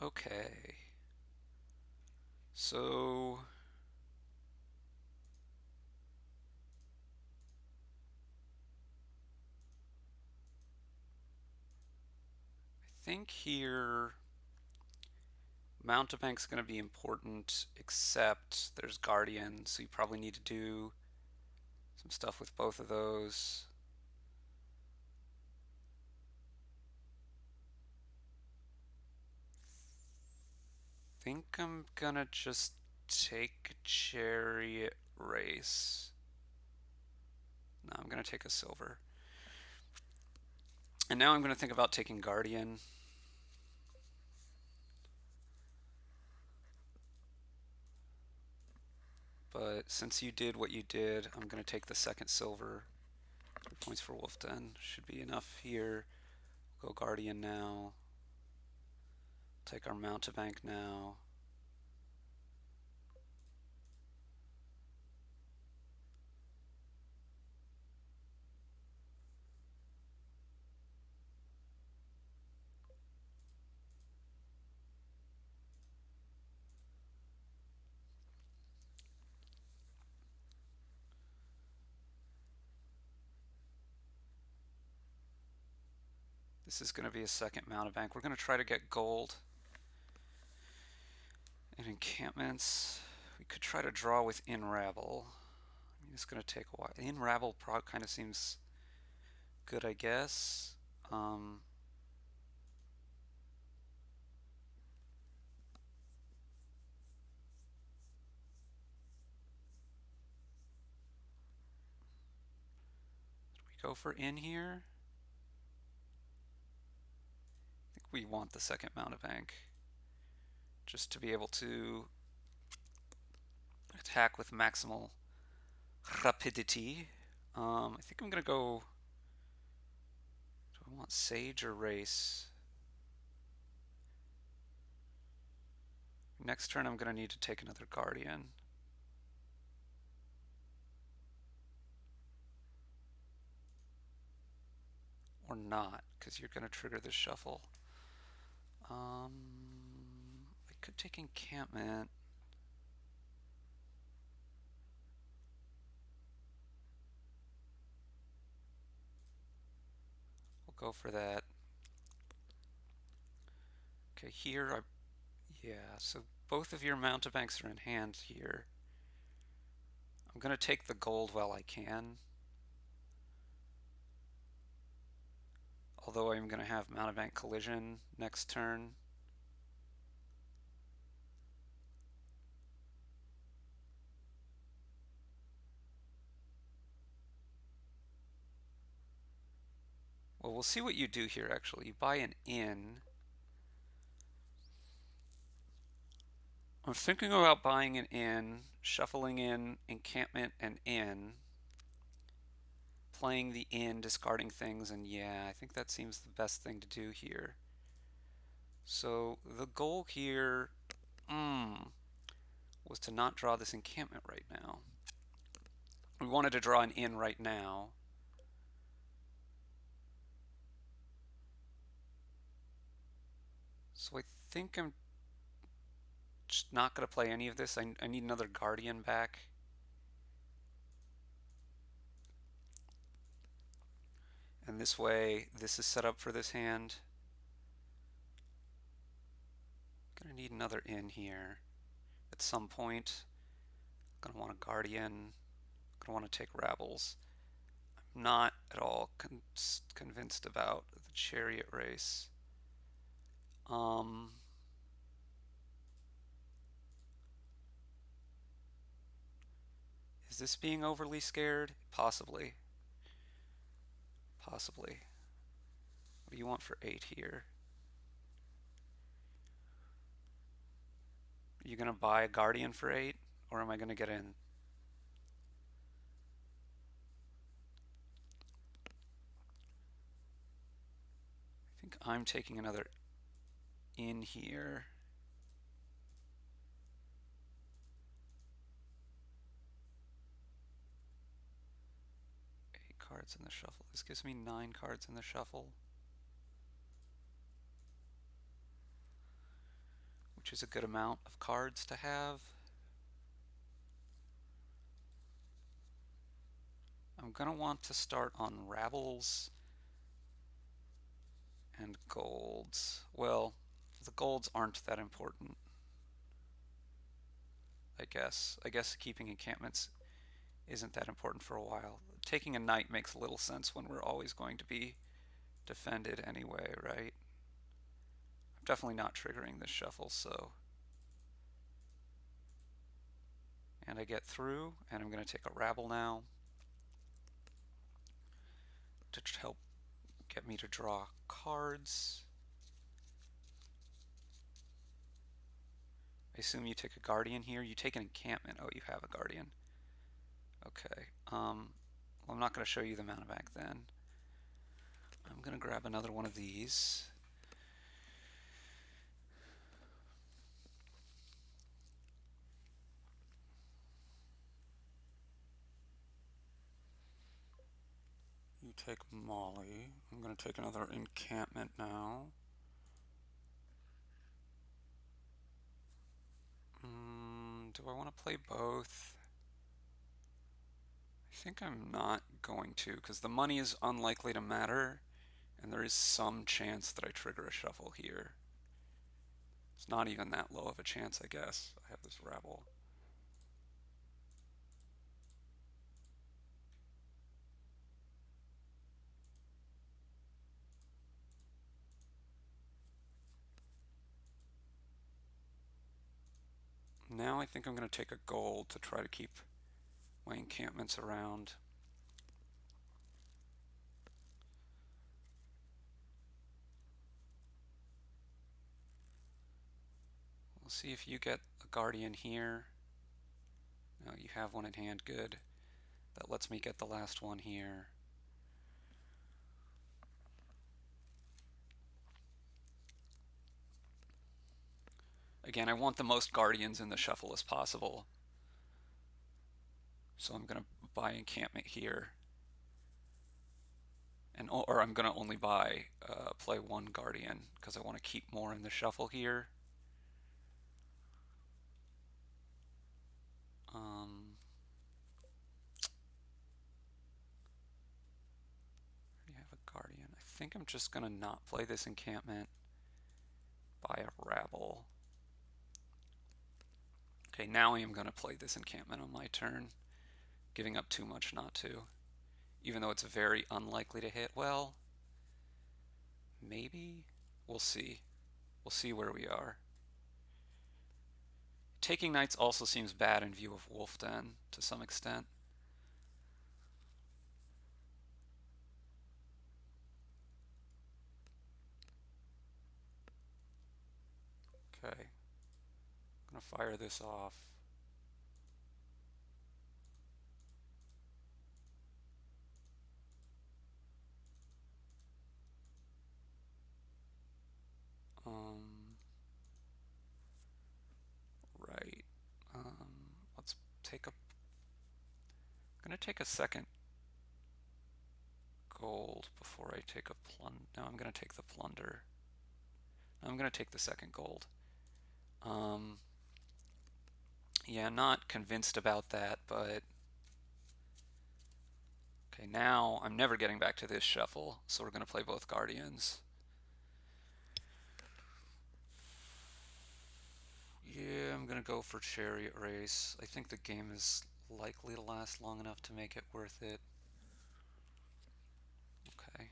Okay. So I think here Mountebank's going to be important, except there's Guardian, so you probably need to do some stuff with both of those. Think I'm gonna just take Chariot Race. No, I'm gonna take a silver. And now I'm gonna think about taking Guardian. But since you did what you did, I'm gonna take the second silver. 3 points for Wolfden. Should be enough here. Go Guardian now. Take our Mountebank now. This is going to be a second Mountebank. We're going to try to get gold and encampments. We could try to draw with Inravel. I mean, it's going to take a while. Inravel kind of seems good, I guess. Um, we go for in here. I think we want the second Mountebank just to be able to attack with maximal rapidity. I think I'm going to go. Do I want Sage or Race? Next turn, I'm going to need to take another Guardian. Or not, because you're going to trigger the shuffle. I could take Encampment. We'll go for that. Okay, here, yeah, so both of your Mountebanks are in hand here. I'm going to take the gold while I can. Although I'm going to have Mountebank collision next turn. Well, we'll see what you do here, actually. You buy an inn. I'm thinking about buying an inn, shuffling in encampment and inn, playing the inn, discarding things, and yeah, I think that seems the best thing to do here. So the goal here was to not draw this encampment right now. We wanted to draw an inn right now. So I think I'm just not going to play any of this. I need another Guardian back. And this way, this is set up for this hand. Gonna need another inn here at some point. Gonna want a Guardian. Gonna want to take Rabbles. I'm not at all convinced about the Chariot Race. Is this being overly scared? Possibly. Possibly. What do you want for 8 here? Are you going to buy a Guardian for 8? Or am I going to get in? I think I'm taking another in here. 8 cards in the shuffle. This gives me 9 cards in the shuffle. which is a good amount of cards to have. I'm going to want to start on rabbles and golds. Well, the golds aren't that important, I guess. I guess keeping encampments isn't that important for a while. Taking a knight makes little sense when we're always going to be defended anyway, right? I'm definitely not triggering this shuffle, so. And I get through, and I'm going to take a rabble now to help get me to draw cards. I assume you take a guardian here. You take an encampment. Oh, you have a guardian. Okay. Well, I'm not going to show you the mana back then. I'm going to grab another one of these. You take Molly. I'm going to take another encampment now. Do I want to play both? I think I'm not going to, because the money is unlikely to matter, and there is some chance that I trigger a shuffle here. It's not even that low of a chance, I guess. I have this rabble. Now I think I'm going to take a gold to try to keep my encampments around. We'll see if you get a guardian here. No, you have one in hand, good. That lets me get the last one here. Again, I want the most guardians in the shuffle as possible. So I'm going to buy encampment here. Or I'm going to only play one guardian because I want to keep more in the shuffle here. I have a guardian. I think I'm just going to not play this encampment. Buy a rabble. Okay, now I am going to play this encampment on my turn, giving up too much not to. Even though it's very unlikely to hit. Well, maybe? We'll see. We'll see where we are. Taking knights also seems bad in view of Wolf Den to some extent. Okay. I'm going to fire this off. Right. Let's take a... I'm going to take a second gold before I take a plunder. No, I'm going to take the plunder. I'm going to take the second gold. Yeah, not convinced about that, but... Okay, now I'm never getting back to this shuffle, so we're going to play both guardians. Yeah, I'm going to go for Chariot Race. I think the game is likely to last long enough to make it worth it. Okay.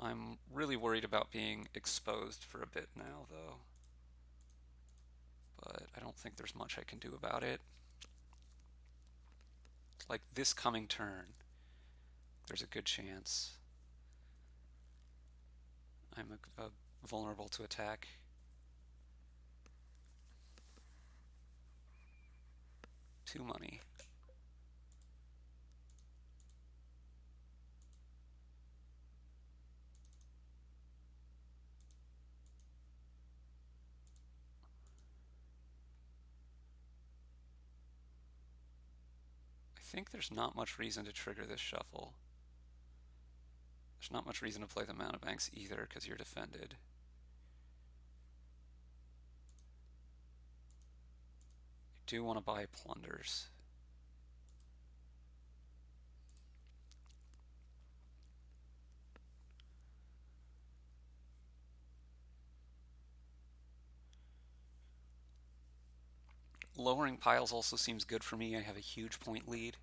I'm really worried about being exposed for a bit now, though. But I don't think there's much I can do about it. Like this coming turn, there's a good chance I'm vulnerable to attack. Two money. I think there's not much reason to trigger this shuffle. There's not much reason to play the mountebanks either because you're defended. You do want to buy plunders. Lowering piles also seems good for me. I have a huge point lead.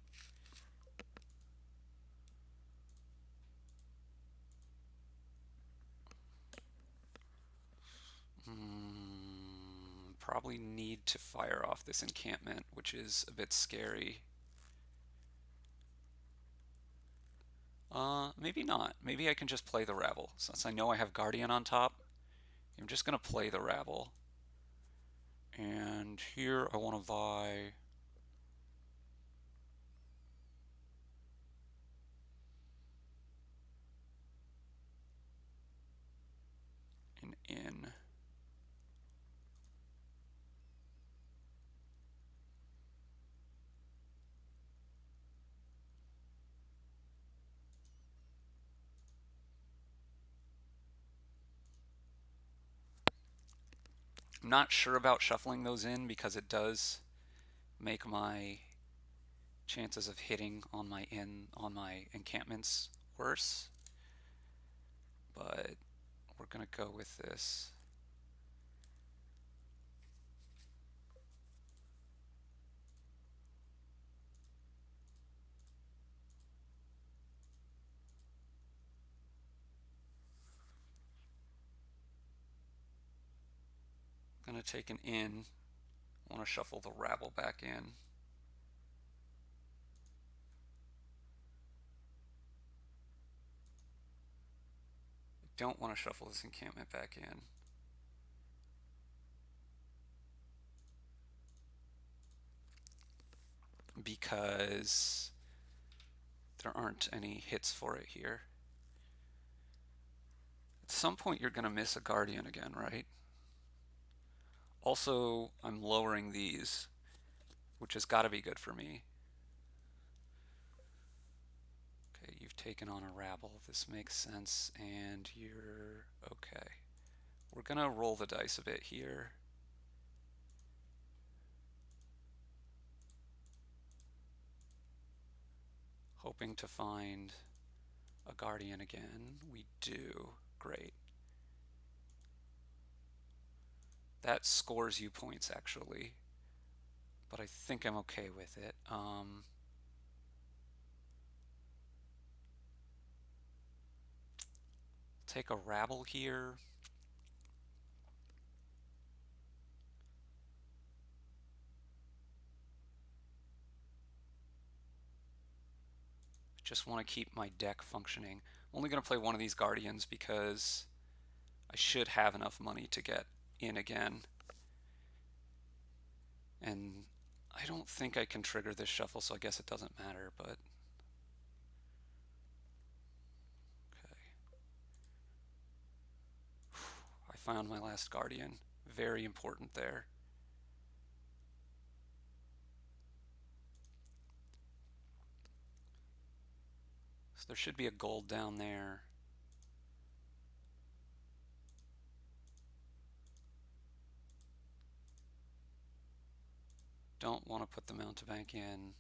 Probably need to fire off this encampment, which is a bit scary. Maybe not. Maybe I can just play the rabble. Since I know I have Guardian on top, I'm just going to play the rabble. And here I want to buy an inn. I'm not sure about shuffling those in because it does make my chances of hitting on my encampments worse. But we're gonna go with this. Gonna take an inn. Want to shuffle the rabble back in. Don't want to shuffle this encampment back in. Because there aren't any hits for it here. At some point you're going to miss a Guardian again, right? Also, I'm lowering these, which has got to be good for me. Okay, you've taken on a rabble. This makes sense, and you're okay. We're going to roll the dice a bit here. Hoping to find a Guardian again. We do. Great. That scores you points, actually. But I think I'm okay with it. Take a rabble here. Just want to keep my deck functioning. I'm only going to play one of these Guardians because I should have enough money to get in again. And I don't think I can trigger this shuffle, so I guess it doesn't matter, but... Okay. I found my last Guardian. Very important there. So there should be a gold down there. Don't want to put the mountebank in.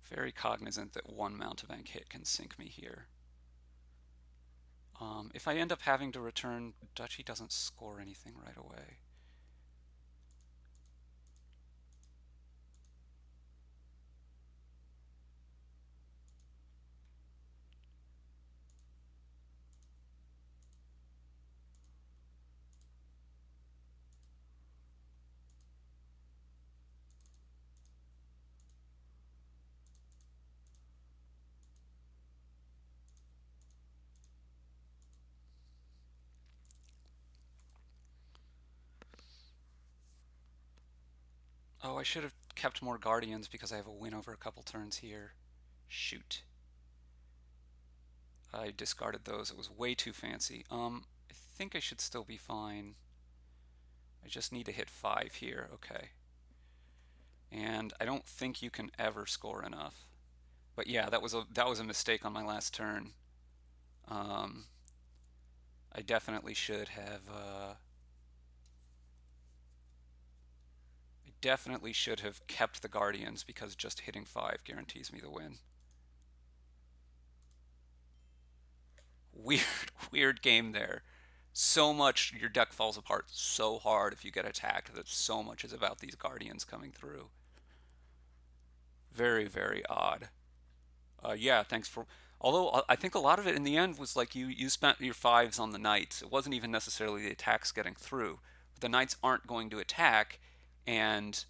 Very cognizant that one mountebank hit can sink me here. If I end up having to return, Duchy doesn't score anything right away. Oh, I should have kept more guardians because I have a win over a couple turns here. Shoot. I discarded those. It was way too fancy. I think I should still be fine. I just need to hit 5 here. Okay. And I don't think you can ever score enough. But yeah, that was a mistake on my last turn. Um, I definitely should have I definitely should have kept the guardians because just hitting 5 guarantees me the win. Weird, weird game there. So much, your deck falls apart so hard if you get attacked that so much is about these guardians coming through. Very, very odd. Yeah, thanks for. Although I think a lot of it in the end was like you spent your fives on the knights. It wasn't even necessarily the attacks getting through. The knights aren't going to attack, and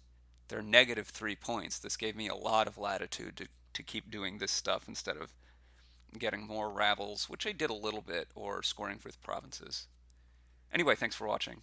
they're negative 3 points. This gave me a lot of latitude to keep doing this stuff instead of getting more rabbles, which I did a little bit, or scoring with provinces. Anyway, thanks for watching.